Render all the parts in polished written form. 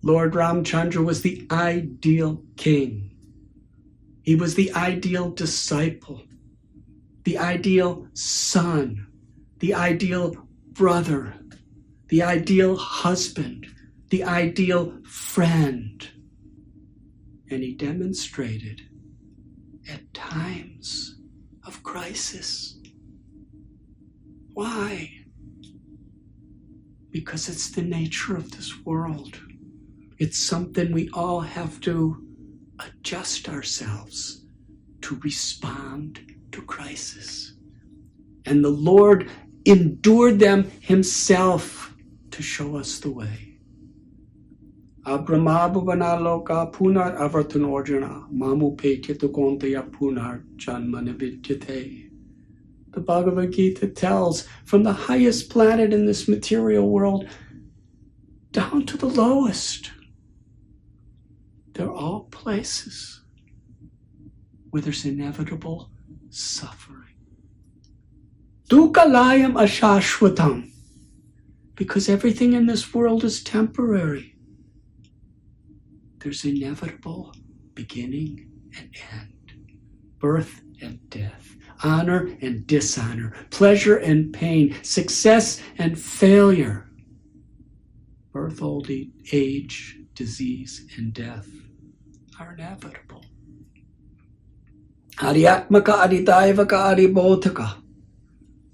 Lord Ramchandra was the ideal king. He was the ideal disciple, the ideal son, the ideal brother, the ideal husband, the ideal friend. And he demonstrated at times of crisis. Why? Because it's the nature of this world. It's something we all have to adjust ourselves to respond to crisis. And the Lord endured them himself to show us the way. Abramabhavana loka punar avartanorjana mamu petyatu kontaya punar janmana vidyate. The Bhagavad Gita tells from the highest planet in this material world down to the lowest. They're all places where there's inevitable suffering. Dukkhalayam ashashvatam. Because everything in this world is temporary. There's inevitable beginning and end. Birth and death. Honor and dishonor. Pleasure and pain. Success and failure. Birth, old age, disease, and death are inevitable. Aryatmaka aditaivaka adibodhaka.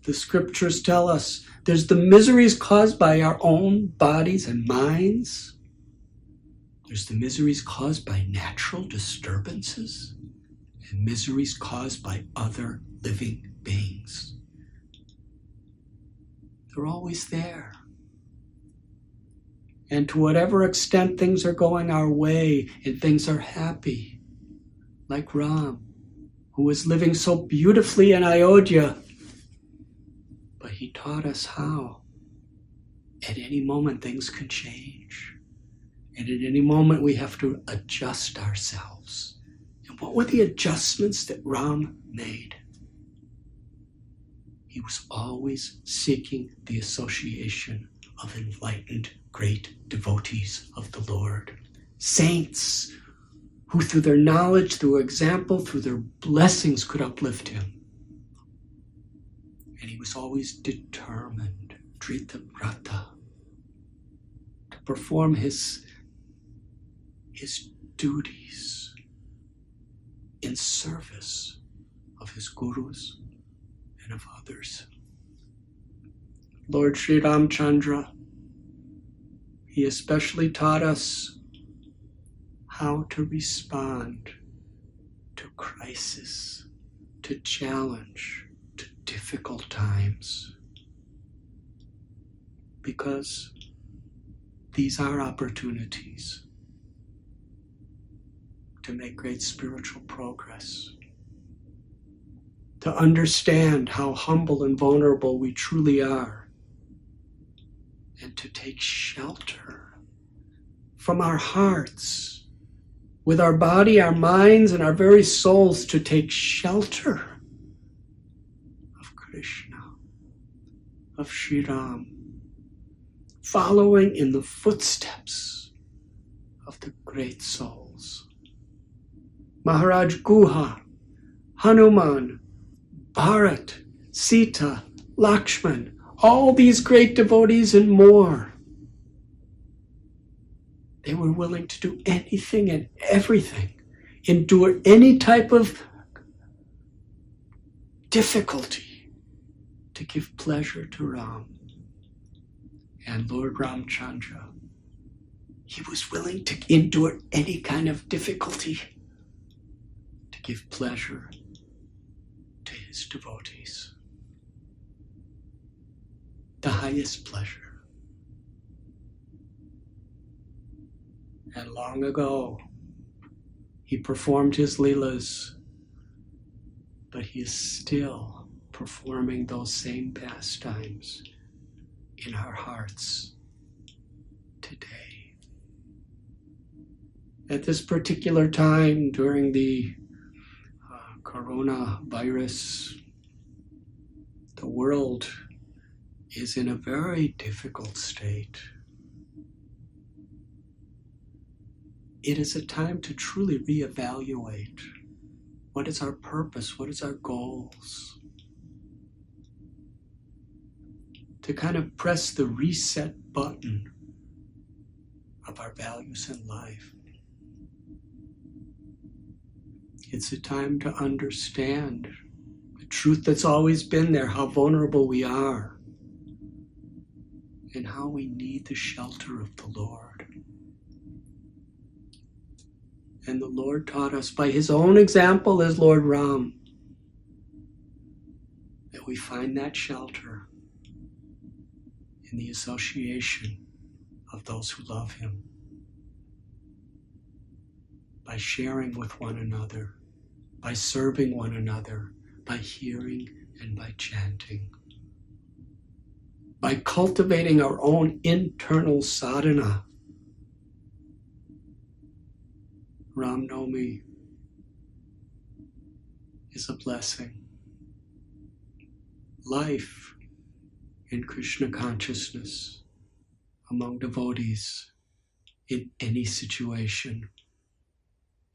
The scriptures tell us there's the miseries caused by our own bodies and minds. There's the miseries caused by natural disturbances and miseries caused by other living beings. They're always there. And to whatever extent things are going our way and things are happy, like Ram, who was living so beautifully in Ayodhya, but he taught us how. At any moment things can change. And at any moment we have to adjust ourselves. And what were the adjustments that Ram made? He was always seeking the association of enlightened great devotees of the Lord. Saints who through their knowledge, through example, through their blessings could uplift him. And he was always determined, Drita Vrata, to perform his duties in service of his gurus and of others. Lord Sri Rama Chandra, he especially taught us how to respond to crisis, to challenge, to difficult times. Because these are opportunities to make great spiritual progress, to understand how humble and vulnerable we truly are, and to take shelter from our hearts, with our body, our minds, and our very souls, to take shelter of Krishna, of Sri Ram, following in the footsteps of the great souls. Maharaj Guha, Hanuman, Bharat, Sita, Lakshman, all these great devotees and more. They were willing to do anything and everything, endure any type of difficulty to give pleasure to Ram. And Lord Ramchandra, he was willing to endure any kind of difficulty to give pleasure to his devotees. The highest pleasure. And long ago, he performed his leelas, but he is still performing those same pastimes in our hearts today. At this particular time during the coronavirus, the world is in a very difficult state. it is a time to truly reevaluate. What is our purpose? What is our goals? To kind of press the reset button of our values in life. It's a time to understand the truth that's always been there, how vulnerable we are, and how we need the shelter of the Lord. And the Lord taught us by His own example as Lord Ram that we find that shelter in the association of those who love Him, by sharing with one another, by serving one another, by hearing and by chanting, by cultivating our own internal sadhana. Ram Navami is a blessing. Life in Krishna consciousness among devotees in any situation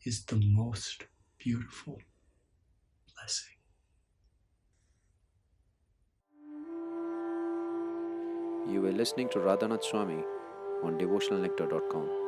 is the most beautiful blessing. You were listening to Radhanath Swami on devotionalnectar.com.